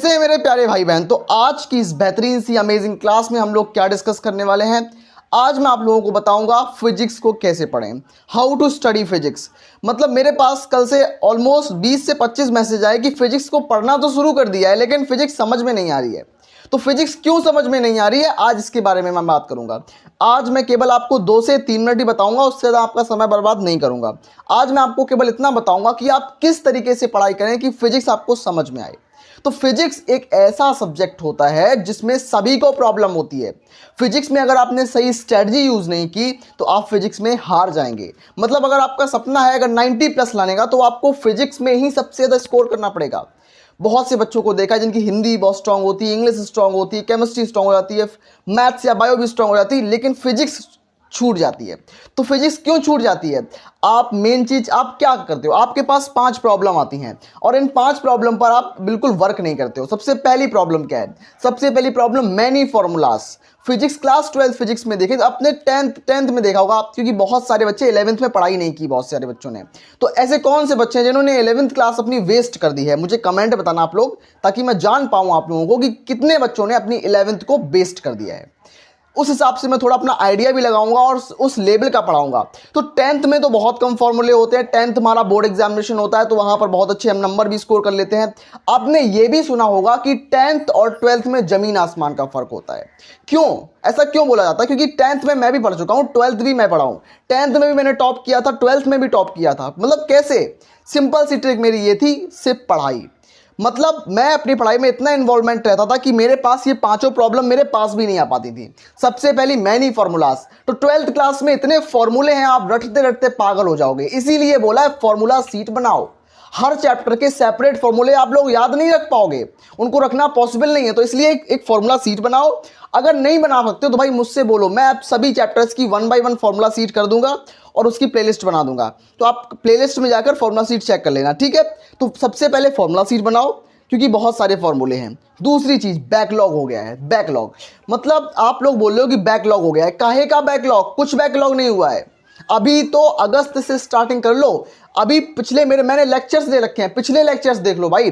कैसे हैं मेरे प्यारे भाई बहन। तो आज की इस बेहतरीन सी अमेजिंग क्लास में हम लोग क्या डिस्कस करने वाले हैं। आज मैं आप लोगों को बताऊंगा फिजिक्स को कैसे पढ़ें, हाउ टू स्टडी फिजिक्स। मतलब मेरे पास कल से ऑलमोस्ट 20 से 25 मैसेज आए कि फिजिक्स को पढ़ना तो शुरू कर दिया है लेकिन फिजिक्स समझ में नहीं आ रही है। तो फिजिक्स क्यों समझ में नहीं आ रही है, आज इसके बारे में मैं बात करूंगा। आज मैं केवल आपको 2 से 3 मिनट ही बताऊंगा, उससे ज़्यादा आपका समय बर्बाद नहीं करूंगा। आज मैं आपको केवल इतना बताऊंगा कि आप किस तरीके से पढ़ाई करें कि फिजिक्स आपको समझ में आए। तो फिजिक्स एक ऐसा सब्जेक्ट होता है जिसमें सभी को प्रॉब्लम होती है। फिजिक्स में अगर आपने सही स्ट्रेटजी यूज नहीं की तो आप फिजिक्स में हार जाएंगे। मतलब अगर आपका सपना है अगर 90 प्लस लाने का तो आपको फिजिक्स में ही सबसे ज़्यादा स्कोर करना पड़ेगा। बहुत से बच्चों को देखा है जिनकी हिंदी बहुत स्ट्रांग होती है, इंग्लिश स्ट्रांग होती है, केमिस्ट्री स्ट्रांग हो जाती है, मैथ्स या बायो भी स्ट्रांग हो जाती है, लेकिन फिजिक्स छूट जाती है। तो फिजिक्स क्यों छूट जाती है? आप मेन चीज आप क्या करते हो, आपके पास 5 प्रॉब्लम आती हैं और इन 5 प्रॉब्लम पर आप बिल्कुल वर्क नहीं करते हो। सबसे पहली प्रॉब्लम क्या है? सबसे पहली problem many formulas. Physics class 12 physics में देखें तो अपने टेंथ में देखा होगा आप, क्योंकि बहुत सारे बच्चे 11th में पढ़ाई नहीं की, बहुत सारे बच्चों ने। तो ऐसे कौन से बच्चे हैं जिन्होंने 11th क्लास अपनी वेस्ट कर दी है? मुझे कमेंट बताना आप लोग, ताकि मैं जान पाऊं आप लोगों को कि कितने बच्चों ने अपनी 11th को वेस्ट कर दिया है। उस हिसाब से मैं थोड़ा अपना आइडिया भी लगाऊंगा और उस लेवल का पढ़ाऊंगा। तो 10th में तो बहुत कम फॉर्मूले होते हैं। 10th हमारा बोर्ड एग्जामिनेशन होता है तो वहां पर बहुत अच्छे हम नंबर भी स्कोर कर लेते हैं। आपने ये भी सुना होगा कि 10th और 12th में जमीन आसमान का फर्क होता है। क्यों ऐसा क्यों बोला जाता है? क्योंकि 10th में मैं भी पढ़ चुका हूं, 12th भी मैं पढ़ा हूं। 10th में भी मैंने टॉप किया था, 12th में भी टॉप किया था। मतलब कैसे? सिंपल सी ट्रिक मेरी ये थी, सिर्फ पढ़ाई। मतलब मैं अपनी पढ़ाई में इतना इन्वॉल्वमेंट रहता था कि मेरे पास ये 5 प्रॉब्लम मेरे पास भी नहीं आ पाती थी। सबसे पहली मैनी फॉर्मूलास। तो 12th क्लास में इतने फॉर्मूले हैं, आप रटते रटते पागल हो जाओगे। इसीलिए बोला है फॉर्मूला सीट बनाओ। हर चैप्टर के सेपरेट फॉर्मूले आप लोग याद नहीं रख पाओगे, उनको रखना पॉसिबल नहीं है। तो इसलिए एक फॉर्मूला सीट बनाओ। अगर नहीं बना सकते हो तो भाई मुझसे बोलो, मैं आप सभी चैप्टर्स की 1 बाय 1 फॉर्मूला सीट कर दूंगा और उसकी प्लेलिस्ट बना दूंगा। तो आप प्लेलिस्ट में जाकर फॉर्मूला सीट चेक कर लेना, ठीक है। तो सबसे पहले फॉर्मूला सीट बनाओ, क्योंकि बहुत सारे फॉर्मूले हैं। दूसरी चीज बैकलॉग हो गया है। बैकलॉग मतलब आप लोग बोल रहे हो कि बैकलॉग हो गया है, काहे का बैकलॉग? कुछ बैकलॉग नहीं हुआ है। अभी तो अगस्त से स्टार्टिंग कर लो। अभी पिछले मैंने लेक्चर्स दे रखे हैं, पिछले लेक्चर्स देख लो भाई,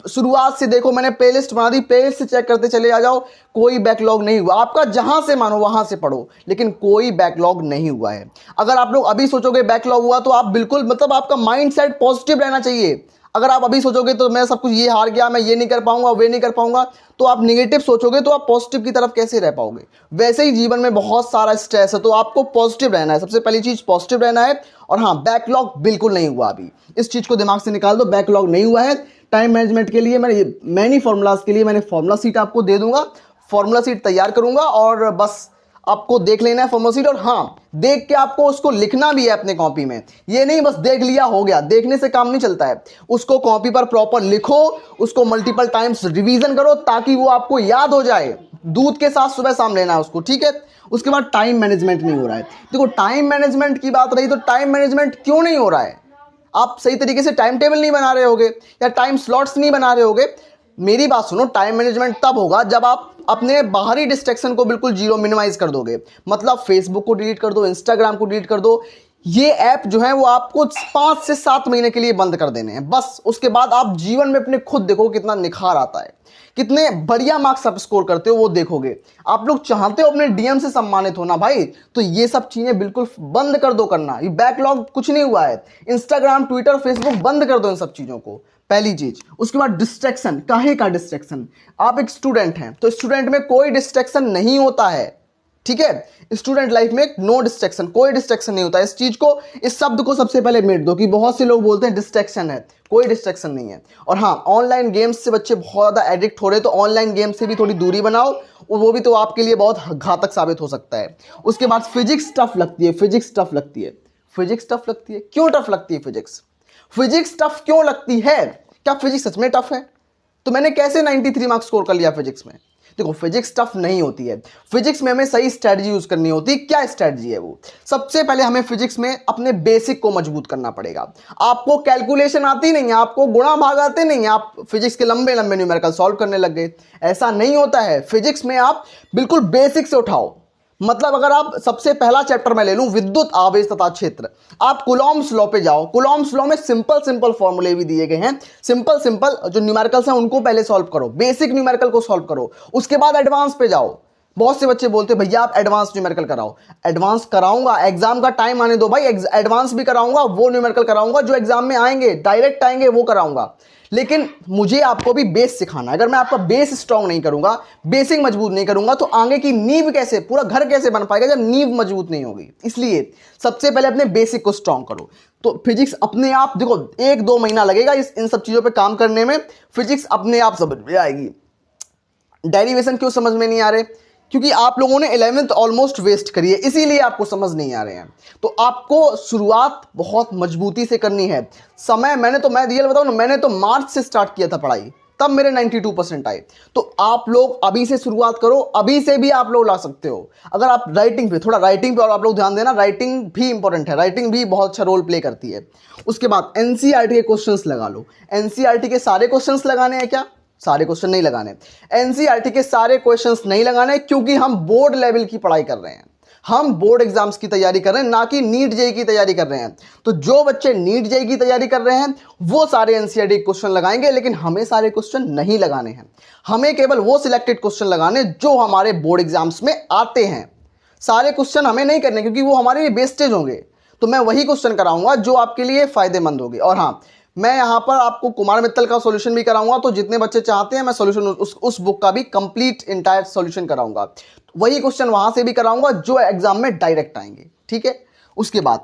शुरुआत से देखो। मैंने प्लेलिस्ट बना दी, प्लेलिस्ट से चेक करते चले आ जाओ। कोई बैकलॉग नहीं हुआ आपका, जहां से मानो वहां से पढ़ो, लेकिन कोई बैकलॉग नहीं हुआ है। अगर आप लोग अभी सोचोगे बैकलॉग हुआ तो आप बिल्कुल, मतलब आपका माइंड सेट पॉजिटिव रहना चाहिए। अगर आप अभी सोचोगे तो मैं सब कुछ ये हार गया, मैं ये नहीं कर पाऊंगा, वे नहीं कर पाऊंगा, तो आप निगेटिव सोचोगे तो आप पॉजिटिव की तरफ कैसे रह पाओगे? वैसे ही जीवन में बहुत सारा स्ट्रेस है, तो आपको पॉजिटिव रहना है। सबसे पहली चीज पॉजिटिव रहना है। और हाँ, बैकलॉग बिल्कुल नहीं हुआ अभी, इस चीज को दिमाग से निकाल दो, बैकलॉग नहीं हुआ है। टाइम मैनेजमेंट के लिए मैंने फॉर्मूलाज के लिए मैंने फॉर्मूला सीट आपको दे दूंगा, फॉर्मूला सीट तैयार करूंगा और बस आपको देख लेना है फॉर्मूला सीट। और हाँ, देख के आपको उसको लिखना भी है अपने कॉपी में। ये नहीं बस देख लिया हो गया, देखने से काम नहीं चलता है। उसको कॉपी पर प्रॉपर लिखो, उसको मल्टीपल टाइम्स रिवीजन करो ताकि वो आपको याद हो जाए। दूध के साथ सुबह शाम लेना है उसको, ठीक है। उसके बाद टाइम मैनेजमेंट नहीं हो रहा है। देखो, टाइम मैनेजमेंट की बात रही तो टाइम मैनेजमेंट क्यों नहीं हो रहा है? आप सही तरीके से टाइम टेबल नहीं बना रहे होगे या टाइम स्लॉट्स नहीं बना रहे होगे। मेरी बात सुनो, टाइम मैनेजमेंट तब होगा जब आप अपने बाहरी डिस्ट्रैक्शन को बिल्कुल जीरो मिनिमाइज कर दोगे। मतलब फेसबुक को डिलीट कर दो, इंस्टाग्राम को डिलीट कर दो। ये ऐप जो है वो आपको 5 से 7 महीने के लिए बंद कर देने हैं बस। उसके बाद आप जीवन में अपने खुद देखो कितना निखार आता है, कितने बढ़िया मार्क्स आप स्कोर करते हो, वो देखोगे। आप लोग चाहते हो अपने डीएम से सम्मानित होना भाई, तो ये सब चीजें बिल्कुल बंद कर दो करना। ये बैकलॉग कुछ नहीं हुआ है। इंस्टाग्राम, ट्विटर, फेसबुक बंद कर दो इन सब चीजों को, पहली चीज। उसके बाद डिस्ट्रैक्शन, काहे का डिस्ट्रैक्शन? आप एक स्टूडेंट हैं तो स्टूडेंट में कोई डिस्ट्रैक्शन नहीं होता है, ठीक है। स्टूडेंट लाइफ में नो डिस्ट्रैक्शन, कोई डिस्ट्रैक्शन नहीं होता। इस चीज को, इस शब्द को सबसे पहले मिट दो कि बहुत से लोग बोलते हैं डिस्ट्रैक्शन है, कोई डिस्ट्रैक्शन नहीं है। और हाँ, ऑनलाइन गेम्स से बच्चे बहुत ज्यादा एडिक्ट हो रहे हैं, तो ऑनलाइन गेम से भी थोड़ी दूरी बनाओ, वो भी तो आपके लिए बहुत घातक साबित हो सकता है। उसके बाद फिजिक्स टफ लगती है, फिजिक्स टफ लगती है, फिजिक्स टफ लगती है। क्यों टफ लगती है फिजिक्स? फिजिक्स टफ क्यों लगती है? क्या फिजिक्स सच में टफ है? तो मैंने कैसे 93 मार्क्स स्कोर कर लिया फिजिक्स में? देखो, फिजिक्स टफ नहीं होती है। फिजिक्स में हमें सही स्ट्रेटजी यूज करनी होती है। क्या स्ट्रेटजी है वो? सबसे पहले हमें फिजिक्स में अपने बेसिक को मजबूत करना पड़ेगा। आपको कैलकुलेशन आती नहीं है, आपको गुणा भाग आते नहीं है, आप फिजिक्स के लंबे लंबे न्यूमेरिकल सॉल्व करने लग गए। ऐसा नहीं होता है। फिजिक्स में आप बिल्कुल बेसिक से उठाओ, मतलब अगर आप सबसे पहला चैप्टर मैं ले लूं विद्युत आवेश तथा क्षेत्र, आप कूलॉम्स लॉ पे जाओ। कूलॉम्स लॉ में सिंपल सिंपल फॉर्मूले भी दिए गए हैं, सिंपल सिंपल जो न्यूमेरिकल्स हैं उनको पहले सॉल्व करो, बेसिक न्यूमेरिकल को सॉल्व करो, उसके बाद एडवांस पे जाओ। बहुत से बच्चे बोलते हैं भैया आप एडवांस न्यूमेरिकल कराओ। एडवांस कराऊंगा, एग्जाम का टाइम आने दो भाई, एडवांस भी कराऊंगा, वो न्यूमेरिकल कराऊंगा जो एग्जाम में आएंगे, डायरेक्ट आएंगे वो कराऊंगा। लेकिन मुझे आपको भी बेस सिखाना है। अगर मैं आपका बेस स्ट्रांग नहीं करूंगा, बेसिक मजबूत नहीं करूंगा, तो आगे की नींव कैसे, पूरा घर कैसे बन पाएगा जब नींव मजबूत नहीं होगी। इसलिए सबसे पहले अपने बेसिक को स्ट्रांग करो। तो फिजिक्स अपने आप देखो 1-2 महीना लगेगा इन सब चीजों पे काम करने में, फिजिक्स अपने आप समझ में आएगी। डेरिवेशन क्यों समझ में नहीं आ रहे? क्योंकि आप लोगों ने 11th ऑलमोस्ट वेस्ट करी है, इसीलिए आपको समझ नहीं आ रहे हैं। तो आपको शुरुआत बहुत मजबूती से करनी है। समय मैं रियल बताऊं ना, मैंने तो मार्च से स्टार्ट किया था पढ़ाई, तब मेरे 92% आए। तो आप लोग अभी से शुरुआत करो, अभी से भी आप लोग ला सकते हो। अगर आप राइटिंग पे और आप लोग ध्यान देना, राइटिंग भी इंपॉर्टेंट है, राइटिंग भी बहुत अच्छा रोल प्ले करती है। उसके बाद एनसीईआरटी के क्वेश्चंस लगा लो। एनसीईआरटी के सारे क्वेश्चंस लगाने हैं क्या? सारे क्वेश्चन नहीं लगाने। एनसीईआरटी के सारे क्वेश्चंस नहीं लगाने, क्योंकि हम बोर्ड लेवल की पढ़ाई कर रहे हैं, हम बोर्ड एग्जाम्स की तैयारी कर रहे हैं, ना कि नीट जेईई की तैयारी कर रहे हैं। तो जो बच्चे नीट जेईई की तैयारी कर रहे हैं वो सारे एनसीईआरटी क्वेश्चन लगाएंगे, लेकिन हमें सारे क्वेश्चन नहीं लगाने हैं। हमें केवल वो सिलेक्टेड क्वेश्चन लगाने जो हमारे बोर्ड एग्जाम्स में आते हैं। सारे क्वेश्चन हमें नहीं करने, क्योंकि वो हमारे लिए वेस्टेज होंगे। तो मैं वही क्वेश्चन कराऊंगा जो आपके लिए फायदेमंद होंगे। और हाँ, मैं यहां पर आपको कुमार मित्तल का सॉल्यूशन भी कराऊंगा। तो जितने बच्चे चाहते हैं मैं सॉल्यूशन उस बुक का भी कंप्लीट इंटायर सॉल्यूशन कराऊंगा। वही क्वेश्चन वहां से भी कराऊंगा जो एग्जाम में डायरेक्ट आएंगे, ठीक है। उसके बाद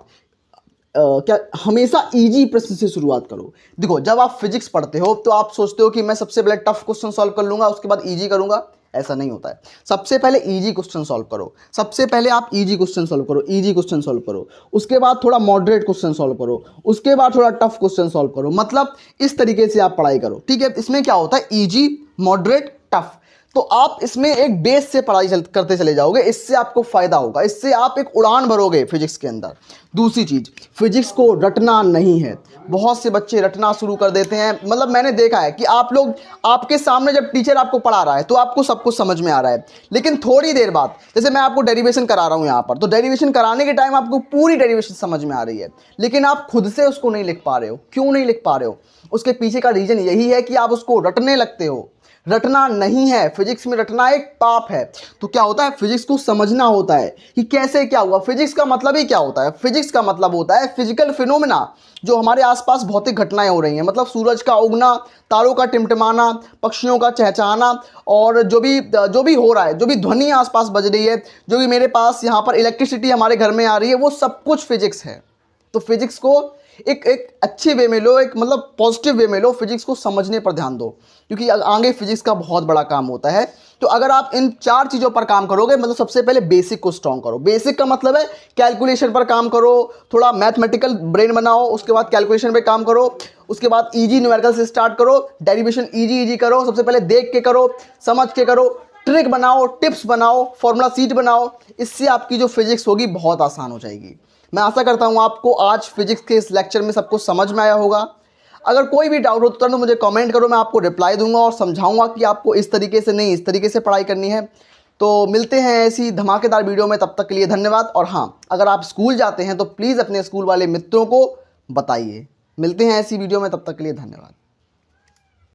क्या हमेशा इजी प्रश्न से शुरुआत करो। देखो, जब आप फिजिक्स पढ़ते हो तो आप सोचते हो कि मैं सबसे पहले टफ क्वेश्चन सॉल्व कर लूंगा, उसके बाद इजी करूंगा। ऐसा नहीं होता है। सबसे पहले इजी क्वेश्चन सॉल्व करो, सबसे पहले आप इजी क्वेश्चन सॉल्व करो, इजी क्वेश्चन सॉल्व करो, उसके बाद थोड़ा मॉडरेट क्वेश्चन सॉल्व करो, उसके बाद थोड़ा टफ क्वेश्चन सॉल्व करो। मतलब इस तरीके से आप पढ़ाई करो, ठीक है। इसमें क्या होता है, इजी, मॉडरेट, टफ। तो आप इसमें एक बेस से पढ़ाई करते चले जाओगे, इससे आपको फायदा होगा, इससे आप एक उड़ान भरोगे फिजिक्स के अंदर। दूसरी चीज, फिजिक्स को रटना नहीं है। बहुत से बच्चे रटना शुरू कर देते हैं। मतलब मैंने देखा है कि आप लोग, आपके सामने जब टीचर आपको पढ़ा रहा है तो आपको सब कुछ समझ में आ रहा है, लेकिन थोड़ी देर बाद, जैसे मैं आपको डेरिवेशन करा रहा हूं यहां पर, तो डेरिवेशन कराने के टाइम आपको पूरी डेरिवेशन समझ में आ रही है, लेकिन आप खुद से उसको नहीं लिख पा रहे हो। क्यों नहीं लिख पा रहे हो? उसके पीछे का रीजन यही है कि आप उसको रटने लगते हो। रटना नहीं है, फिजिक्स में रटना एक पाप है। तो क्या होता है, फिजिक्स को समझना होता है कि कैसे क्या हुआ। फिजिक्स का मतलब ही क्या होता है? फिजिक्स का मतलब होता है फिजिकल फिनोमेना, जो हमारे आसपास भौतिक घटनाएं हो रही हैं। मतलब सूरज का उगना, तारों का टिमटिमाना, पक्षियों का चहचहाना, और जो भी हो रहा है, जो भी ध्वनि आसपास बज रही है, जो भी मेरे पास यहाँ पर इलेक्ट्रिसिटी हमारे घर में आ रही है, वो सब कुछ फिजिक्स है। तो फिजिक्स को एक अच्छे वे में लो, एक मतलब पॉजिटिव वे में लो, फिजिक्स को समझने पर ध्यान दो, क्योंकि आगे फिजिक्स का बहुत बड़ा काम होता है। तो अगर आप इन 4 चीज़ों पर काम करोगे, मतलब सबसे पहले बेसिक को स्ट्रॉन्ग करो। बेसिक का मतलब है कैलकुलेशन पर काम करो, थोड़ा मैथमेटिकल ब्रेन बनाओ, उसके बाद कैलकुलेशन पे काम करो, उसके बाद इजी न्यूमेरिकल से स्टार्ट करो, डेरिवेशन इजी करो। सबसे पहले देख के करो, समझ के करो, ट्रिक बनाओ, टिप्स बनाओ, फॉर्मूला सीट बनाओ। इससे आपकी जो फिजिक्स होगी बहुत आसान हो जाएगी। मैं आशा करता हूं आपको आज फिजिक्स के इस लेक्चर में सब कुछ समझ में आया होगा। अगर कोई भी डाउट होता है तो मुझे कमेंट करो, मैं आपको रिप्लाई दूंगा और समझाऊंगा कि आपको इस तरीके से नहीं, इस तरीके से पढ़ाई करनी है। तो मिलते हैं ऐसी धमाकेदार वीडियो में, तब तक के लिए धन्यवाद। और हाँ, अगर आप स्कूल जाते हैं तो प्लीज़ अपने स्कूल वाले मित्रों को बताइए। मिलते हैं ऐसी वीडियो में, तब तक के लिए धन्यवाद।